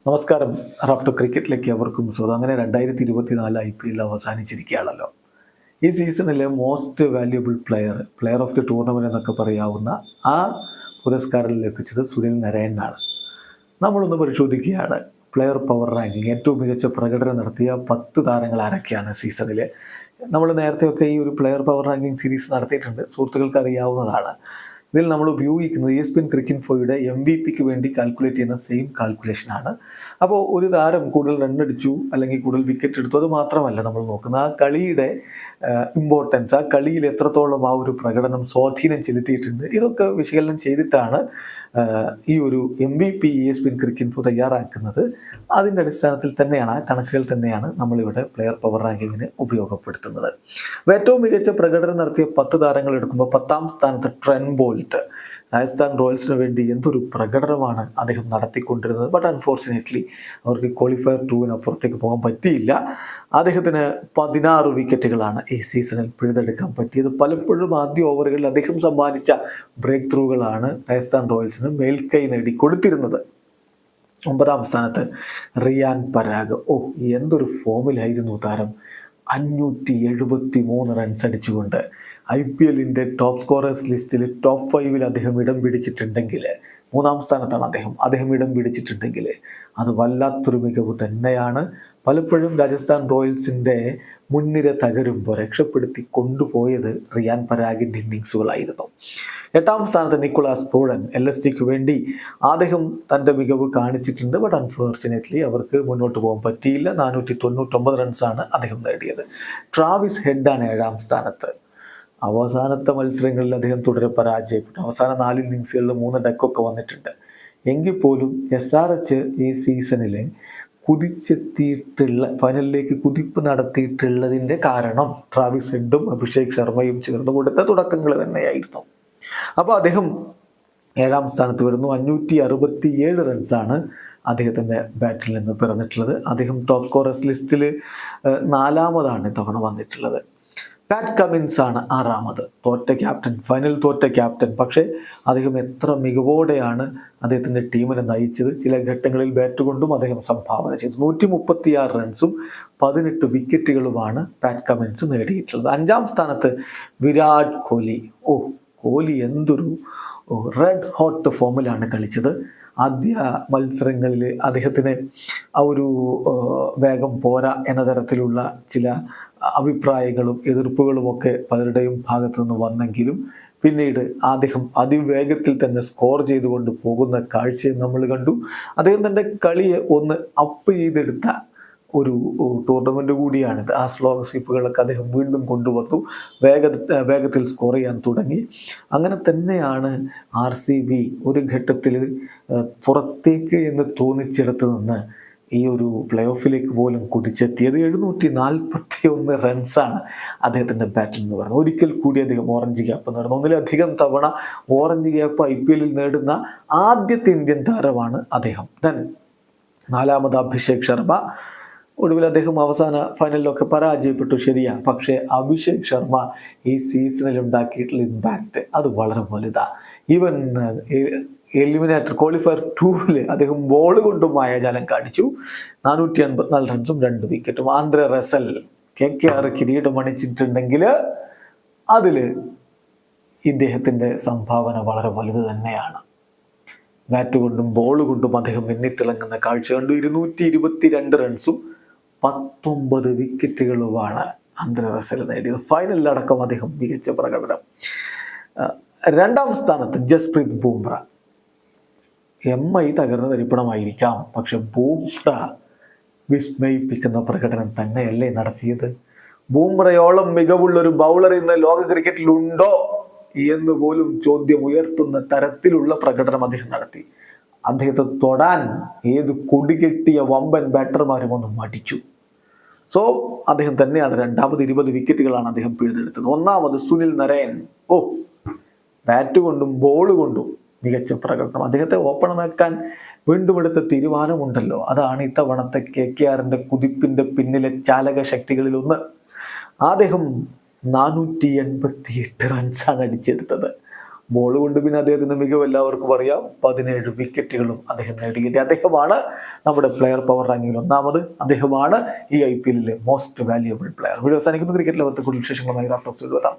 നമസ്കാരം. റാഫ്റ്റോ ക്രിക്കറ്റിലേക്ക് അവർക്കും സ്വാഗതം. അങ്ങനെ 2024 IPL അവസാനിച്ചിരിക്കുകയാണല്ലോ. ഈ സീസണിലെ most valuable player of the tournament എന്നൊക്കെ പറയാവുന്ന ആ പുരസ്കാരം ലഭിച്ചത് സുനിൽ നരൈനാണ്. നമ്മളൊന്ന് പരിശോധിക്കുകയാണ് പ്ലെയർ പവർ റാങ്കിങ്. ഏറ്റവും മികച്ച പ്രകടനം നടത്തിയ 10 താരങ്ങൾ ആരൊക്കെയാണ് സീസണിൽ. നമ്മൾ നേരത്തെയൊക്കെ ഈ ഒരു പ്ലെയർ പവർ റാങ്കിങ് സീരീസ് നടത്തിയിട്ടുണ്ട്, സുഹൃത്തുക്കൾക്ക് അറിയാവുന്നതാണ്. ഇതിൽ നമ്മൾ ഉപയോഗിക്കുന്നത് ESPN ക്രിക്കിൻഫോയുടെ MVP വേണ്ടി കാൽക്കുലേറ്റ് ചെയ്യുന്ന സെയിം കാൽക്കുലേഷനാണ്. അപ്പോൾ ഒരു താരം കൂടുതൽ റണ്ണടിച്ചു അല്ലെങ്കിൽ കൂടുതൽ വിക്കറ്റ് എടുത്തു, അത് മാത്രമല്ല നമ്മൾ നോക്കുന്നത് ആ കളിയുടെ ഇമ്പോർട്ടൻസ്, ആ കളിയിൽ എത്രത്തോളം ആ ഒരു പ്രകടനം സ്വാധീനം ചെലുത്തിയിട്ടുണ്ട്. ഇതൊക്കെ വിശകലനം ചെയ്തിട്ടാണ് ഈ ഒരു MVP ESPN ക്രിക്കിൻഫോ തയ്യാറാക്കുന്നത്. അതിൻ്റെ അടിസ്ഥാനത്തിൽ തന്നെയാണ്, ആ കണക്കുകൾ തന്നെയാണ് നമ്മളിവിടെ പ്ലെയർ പവർ റാങ്കിങ്ങിന് ഉപയോഗപ്പെടുത്തുന്നത്. ഏറ്റവും മികച്ച പ്രകടനം നടത്തിയ 10 താരങ്ങൾ എടുക്കുമ്പോൾ 10ാം സ്ഥാനത്ത് ട്രെന്റ് ബോൾട്ട്. രാജസ്ഥാൻ റോയൽസിന് വേണ്ടി എന്തൊരു പ്രകടനമാണ് അദ്ദേഹം നടത്തിക്കൊണ്ടിരുന്നത്. ബട്ട് അൺഫോർച്ചുനേറ്റ്ലി അവർക്ക് ക്വാളിഫയർ 2 അപ്പുറത്തേക്ക് പോകാൻ പറ്റിയില്ല. അദ്ദേഹത്തിന് 16 വിക്കറ്റുകളാണ് ഈ സീസണിൽ പിഴുതെടുക്കാൻ പറ്റിയത്. പലപ്പോഴും ആദ്യ ഓവറുകളിൽ അദ്ദേഹം സമ്മാനിച്ച ബ്രേക്ക് ത്രൂകളാണ് രാജസ്ഥാൻ റോയൽസിന് മേൽക്കൈ നേടി കൊടുത്തിരുന്നത്. 9ാം സ്ഥാനത്ത് റിയാൻ പരാഗ്. എന്തൊരു ഫോമിലായിരുന്നു താരം. 573 റൺസ് അടിച്ചുകൊണ്ട് IPLൻ്റെ ടോപ്പ് സ്കോറേഴ്സ് ലിസ്റ്റിൽ ടോപ്പ് 5 അദ്ദേഹം ഇടം പിടിച്ചിട്ടുണ്ടെങ്കിൽ, 3ാം സ്ഥാനത്താണ് അദ്ദേഹം ഇടം പിടിച്ചിട്ടുണ്ടെങ്കിൽ അത് വല്ലാത്തൊരു മികവ് തന്നെയാണ്. പലപ്പോഴും രാജസ്ഥാൻ റോയൽസിൻ്റെ മുൻനിര തകരുമ്പോൾ രക്ഷപ്പെടുത്തി കൊണ്ടുപോയത് റിയാൻ പരാഗിൻ്റെ ഇന്നിങ്സുകളായിരുന്നു. 8ാം സ്ഥാനത്ത് നിക്കോളാസ് പൂഴൻ. LSGക്ക് വേണ്ടി അദ്ദേഹം തൻ്റെ മികവ് കാണിച്ചിട്ടുണ്ട്. ബട്ട് അൺഫോർച്ചുനേറ്റ്ലി അവർക്ക് മുന്നോട്ട് പോകാൻ പറ്റിയില്ല. 499 റൺസാണ് അദ്ദേഹം നേടിയത്. ട്രാവിസ് ഹെഡാണ് 7ാം സ്ഥാനത്ത്. അവസാനത്തെ മത്സരങ്ങളിൽ അദ്ദേഹം തുടരെ പരാജയപ്പെട്ടു. അവസാന 4 ഇന്നിങ്സുകളിൽ 3 ഡക്കൊക്കെ വന്നിട്ടുണ്ട്. എങ്കിൽ പോലും SRH ഈ സീസണിൽ കുതിച്ചെത്തിയിട്ടുള്ള ഫൈനലിലേക്ക് കുതിപ്പ് നടത്തിയിട്ടുള്ളതിൻ്റെ കാരണം ട്രാവിസ് ഹെഡും അഭിഷേക് ശർമ്മയും ചേർന്ന് കൊടുത്ത തുടക്കങ്ങൾ തന്നെയായിരുന്നു. അപ്പോൾ അദ്ദേഹം 7ാം സ്ഥാനത്ത് വരുന്നു. 567 റൺസാണ് അദ്ദേഹത്തിൻ്റെ ബാറ്റിൽ നിന്ന് പിറന്നിട്ടുള്ളത്. അദ്ദേഹം ടോപ്പ് സ്കോറേഴ്സ് ലിസ്റ്റിൽ 4ാമതാണ് തവണ വന്നിട്ടുള്ളത്. പാറ്റ് കമിൻസ് ആണ് 6ാമത്. ഫൈനൽ തോറ്റ ക്യാപ്റ്റൻ. പക്ഷേ അദ്ദേഹം എത്ര മികവോടെയാണ് അദ്ദേഹത്തിൻ്റെ ടീമിനെ നയിച്ചത്. ചില ഘട്ടങ്ങളിൽ ബാറ്റ് കൊണ്ടും അദ്ദേഹം സംഭാവന ചെയ്തു. 136 റൺസും 18 വിക്കറ്റുകളുമാണ് പാറ്റ് കമിൻസ് നേടിയിട്ടുള്ളത്. 5ാം സ്ഥാനത്ത് വിരാട് കോഹ്ലി. കോഹ്ലി എന്തൊരു റെഡ് ഹോട്ട് ഫോമിലാണ് കളിച്ചത്. ആദ്യ മത്സരങ്ങളിൽ അദ്ദേഹത്തിന് ആ ഒരു വേഗം പോരാ എന്ന തരത്തിലുള്ള ചില അഭിപ്രായങ്ങളും എതിർപ്പുകളുമൊക്കെ പലരുടെയും ഭാഗത്തു നിന്ന് വന്നെങ്കിലും പിന്നീട് അദ്ദേഹം അതിവേഗത്തിൽ തന്നെ സ്കോർ ചെയ്തുകൊണ്ട് പോകുന്ന കാഴ്ചയും നമ്മൾ കണ്ടു. അദ്ദേഹം തൻ്റെ കളിയെ ഒന്ന് അപ്പ് ചെയ്തെടുത്ത ഒരു ടൂർണമെൻ്റ് കൂടിയാണിത്. ആ സ്ലോ സ്വിപ്പുകളൊക്കെ അദ്ദേഹം വീണ്ടും കൊണ്ടുവന്നു, വേഗത്തിൽ സ്കോർ ചെയ്യാൻ തുടങ്ങി. അങ്ങനെ തന്നെയാണ് RCB ഒരു ഘട്ടത്തിൽ പുറത്തേക്ക് എന്ന് തോന്നിച്ചിടത്ത് നിന്ന് ഈ ഒരു പ്ലേ ഓഫിലേക്ക് പോലും കുതിച്ചെത്തിയത്. 741 റൺസാണ് അദ്ദേഹത്തിൻ്റെ ബാറ്റിൽ നിന്ന് പറയുന്നത്. ഒരിക്കൽ കൂടി അദ്ദേഹം ഓറഞ്ച് ക്യാപ്പ് നേടുന്നു. 1-ലധികം തവണ ഓറഞ്ച് ക്യാപ്പ് IPLൽ നേടുന്ന ആദ്യത്തെ ഇന്ത്യൻ താരമാണ് അദ്ദേഹം. ദെൻ 4ാമത് അഭിഷേക് ശർമ്മ. ഒടുവിൽ അദ്ദേഹം അവസാന ഫൈനലിലൊക്കെ പരാജയപ്പെട്ടു, ശരിയാണ്. പക്ഷേ അഭിഷേക് ശർമ്മ ഈ സീസണിൽ ഉണ്ടാക്കിയിട്ടുള്ള ഇമ്പാക്റ്റ് അത് വളരെ വലുതാണ്. ഈവൻ എലിമിനേറ്റർ ക്വാളിഫയർ 2 അദ്ദേഹം ബോൾ കൊണ്ടും മായാജാലം കാണിച്ചു. 484 റൺസും 2 വിക്കറ്റും. ആന്ദ്രെ റസൽ KKR കിരീടം അണിച്ചിട്ടുണ്ടെങ്കിൽ അതിൽ ഇദ്ദേഹത്തിൻ്റെ സംഭാവന വളരെ വലുത് തന്നെയാണ്. ബാറ്റ് കൊണ്ടും ബോൾ കൊണ്ടും അദ്ദേഹം മിന്നിത്തിളങ്ങുന്ന കാഴ്ച കണ്ടു. 222 റൺസും 19 വിക്കറ്റുകളുമാണ് ആന്ദ്രെ റസൽ നേടിയത്. ഫൈനലിലടക്കം അദ്ദേഹം മികച്ച പ്രകടനം. 2ാം സ്ഥാനത്ത് ജസ്പ്രീത് ബുംറ. MI തകർന്ന തരിപ്പണമായിരിക്കാം, പക്ഷെ ബുംറ വിസ്മയിപ്പിക്കുന്ന പ്രകടനം തന്നെയല്ലേ നടത്തിയത്. ബുംറയോളം മികവുള്ളൊരു ബൗളർ ഇന്ന് ലോക ക്രിക്കറ്റിലുണ്ടോ എന്ന് പോലും ചോദ്യം ഉയർത്തുന്ന തരത്തിലുള്ള പ്രകടനം അദ്ദേഹം നടത്തി. അദ്ദേഹത്തെ തൊടാൻ ഏത് കൊടികെട്ടിയ വമ്പൻ ബാറ്റർമാരും ഒന്ന് മടിച്ചു. സോ അദ്ദേഹം തന്നെയാണ് 2ാമത്. 20 വിക്കറ്റുകളാണ് അദ്ദേഹം പിഴുതെടുത്തത്. 1ാമത് സുനിൽ നരൈൻ. ബാറ്റ് കൊണ്ടും ബോൾ കൊണ്ടും മികച്ച പ്രകടനം. അദ്ദേഹത്തെ ഓപ്പണറാക്കാൻ വീണ്ടും എടുത്ത തീരുമാനമുണ്ടല്ലോ, അതാണ് ഇത്തവണത്തെ KKRൻ്റെ കുതിപ്പിൻ്റെ പിന്നിലെ ചാലക ശക്തികളിലൊന്ന്. അദ്ദേഹം 488 റൺസാണ് അടിച്ചെടുത്തത്. ബോൾ കൊണ്ട് പിന്നെ അദ്ദേഹത്തിൻ്റെ മികവ് എല്ലാവർക്കും അറിയാം. 17 വിക്കറ്റുകളും അദ്ദേഹം നേടിയിട്ട് അദ്ദേഹമാണ് നമ്മുടെ പ്ലെയർ പവർ റാങ്കിങ്ങിൽ ഒന്നാമത്. അദ്ദേഹമാണ് ഈ IPL most valuable player. Video അവസാനിക്കുന്നു. ക്രിക്കറ്റ് ലോകത്തെ കൂടുതൽ വിശേഷങ്ങളുമായി റാഫ്റ്റോക്സിൽ വരാം.